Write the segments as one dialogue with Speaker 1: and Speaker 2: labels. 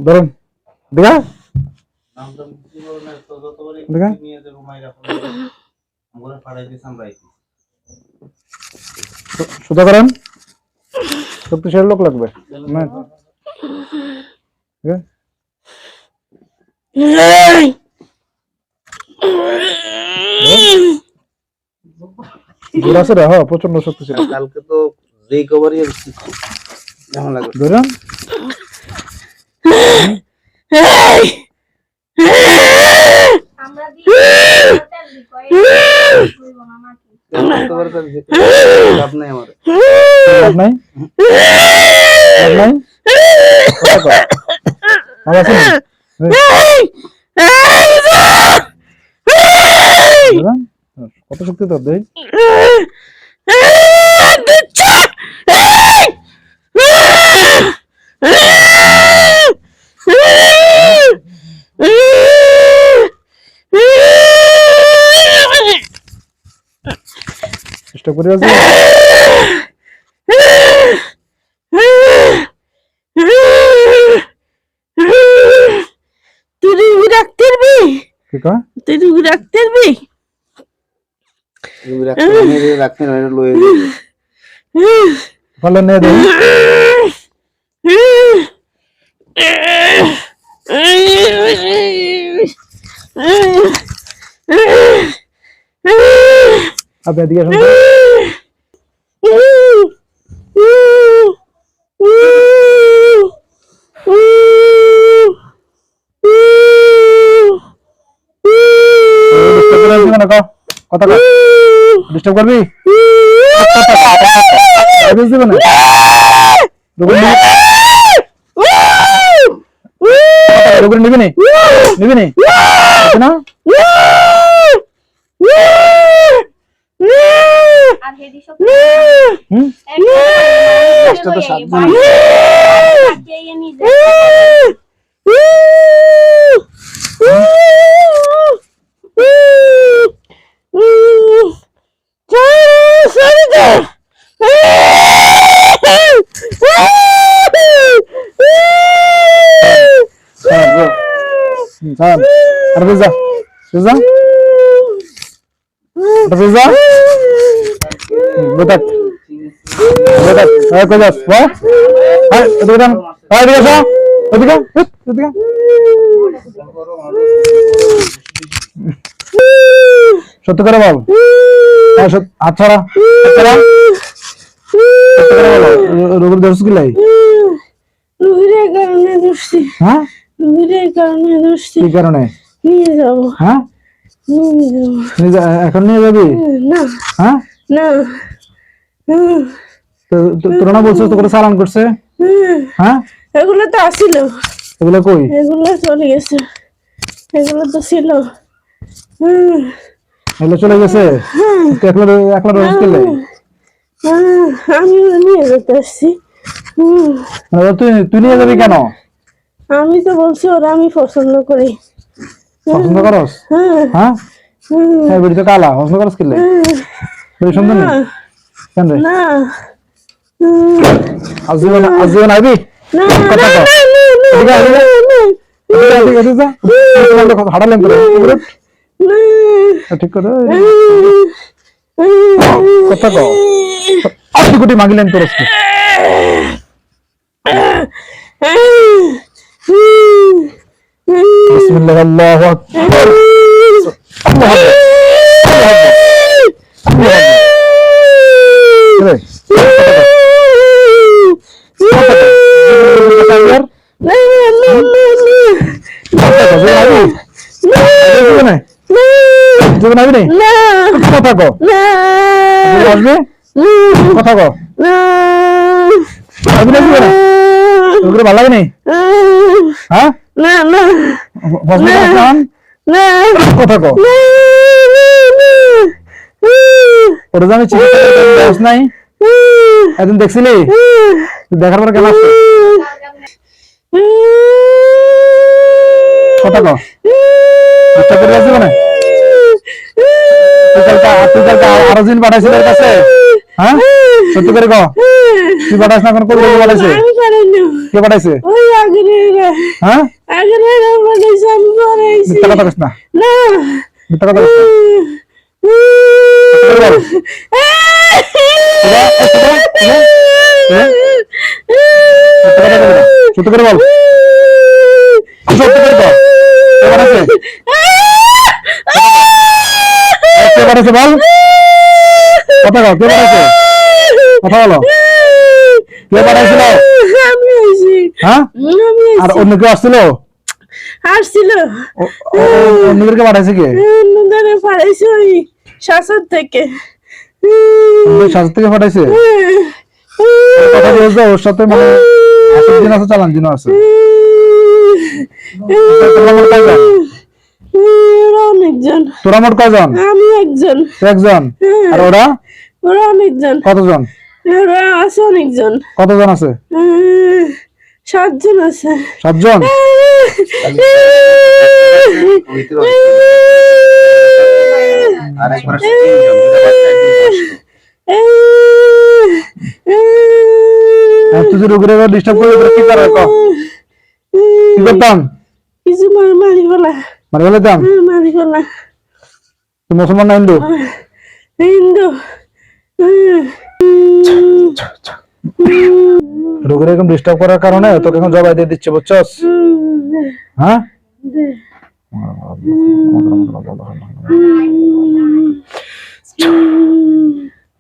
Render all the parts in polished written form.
Speaker 1: ধরুন দেখা দেখা সুদা করেন শক্তিশালী লোক লাগবে না ঠিক আছে হ্যাঁ প্রচন্ড শক্তিশালী
Speaker 2: কালকে তো রিকভারি কেমন লাগবে
Speaker 1: ধরেন কত শক্তি তোর দেই চেষ্টা করে আছে
Speaker 3: তুই রাখতে পারবি
Speaker 1: কি কয়
Speaker 3: তুই রাখতে পারবি
Speaker 2: রাখতে লয়ে
Speaker 1: ভালো নে দে আবে দিকে শুন কথা কর ডিস্টার্ব করবি বুঝতে না রোগন নিবি না
Speaker 4: আর হেডি সব
Speaker 2: কষ্ট তো সাত জন
Speaker 4: কে নি
Speaker 1: Sen, Arviza, Riza, Arviza, betak, ayo kerja, wah, ayo, itu kan, ayo dia sah, itu kan, সত্য করে বল, আচ্ছা, রোগের দোষ কি লাই?
Speaker 3: রোগের কারণে দোষী,
Speaker 1: হ্যাঁ?
Speaker 3: রোগের কারণে দোষী,
Speaker 1: কি কারণে?
Speaker 3: নিয়ে যাবো,
Speaker 1: হ্যাঁ?
Speaker 3: নিয়ে যাবো,
Speaker 1: এখন নিয়ে যাবি?
Speaker 3: না,
Speaker 1: হ্যাঁ?
Speaker 3: না,
Speaker 1: তোরা না বলছিস তো করে চালান করছে? হ্যাঁ?
Speaker 3: এগুলো তো আসিল,
Speaker 1: এগুলো কই?
Speaker 3: এগুলো চলে গেছে, এগুলো তো ছিল,
Speaker 1: এগুলো চলে গেছে? একলা রোজ পেলে?
Speaker 3: আমি নিয়ে যেতে আসছি।
Speaker 1: তুই নিয়ে যাবি কেন?
Speaker 3: আমি তো বলছি ওরা আমি পছন্দ করি।
Speaker 1: পছন্দ করস? হ্যাঁ, হ্যাঁ, বেড়ি তো কালা, পছন্দ করস কিলে? বেড়ি সুন্দর নেই কেন রে?
Speaker 3: না,
Speaker 1: আজীবন আইবি? কথা কর, হাঁটালেন করে ঠিক করে কথা কর, 80 কোটি মাগিলেন তোর আজকে। বিসমিল্লাহ, আল্লাহু আকবার, আল্লাহু আকবার, জীবন আবি নেই কথা কো আসবে কথা কো আবি না জীবনে তোর ভালো লাগে নেই হ্যাঁ
Speaker 3: না না
Speaker 1: কথা কো ওর জানি চিকিৎসা নাই একদিন দেখছিলি দেখার পর কেমন আসছে কথা কো আচ্ছা করে আসবে মানে আরো দিন পাঠাইছিল এর কাছে হ্যাঁ সত্যি করে কো তুই পাঠাইছ না কোন করবো পাঠাইছে কে পাঠাইছে হ্যাঁ
Speaker 3: পাঠাইছে আমি পড়াইছি
Speaker 1: মিথ্যা কথা কইস না
Speaker 3: না
Speaker 1: মিথ্যা কথা কইস না সত্যি করে বল সত্যি করে বল এবার আছে এবার আছে বল কথা বল কে পাঠাইছে কথা বলো কে পাঠাইছিল
Speaker 3: আমি আইছি
Speaker 1: হ্যাঁ
Speaker 3: আমি
Speaker 1: আর অন্য কেউ আসছিল
Speaker 3: আসছিল
Speaker 1: অন্যদেরকে পাঠাইছে কে
Speaker 3: অন্যদের পাঠাইছে ওই শাসন থেকে
Speaker 1: শাসন থেকে পাঠাইছে কথা বলছো ওর সাথে মানে আসল দিন আছে চালান দিন আছে
Speaker 3: অনেকজন
Speaker 1: তোরা মোট কয়জন
Speaker 3: আমি একজন
Speaker 1: একজন আর ওরা
Speaker 3: ওরা অনেকজন
Speaker 1: কতজন
Speaker 3: ওরা আছে অনেকজন
Speaker 1: কতজন আছে
Speaker 3: 7 জন আছে
Speaker 1: 7 জন
Speaker 2: আর একবার আসছে 3 জন, দুটো বাচ্চা, একজন বয়স্ক।
Speaker 1: তুই যদি রোগীরা ডিস্টার্ব করে কি করে কি করতাম
Speaker 3: কিছু মারি বলা
Speaker 1: মানে বলেতাম
Speaker 3: মারি বলা
Speaker 1: তুই মুসলমান না হিন্দু
Speaker 3: হিন্দু
Speaker 1: রোগীরা এখন ডিস্টার্ব করার কারণে তোকে এখন জবাই দিয়ে দিচ্ছে বুঝছস হ্যাঁ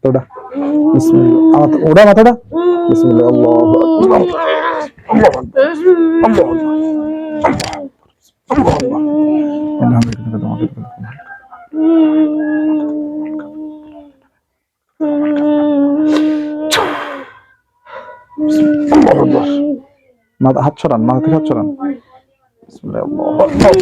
Speaker 1: তোটা বিসমিল্লাহ ওটা মাথাটা বিসমিল্লাহ আল্লাহু আকবার আল্লাহু আকবার আল্লাহু আকবার মাথা হাত ছড়ান মাথা থেকে হাত ছড়ান বিসমিল্লাহ আল্লাহু আকবার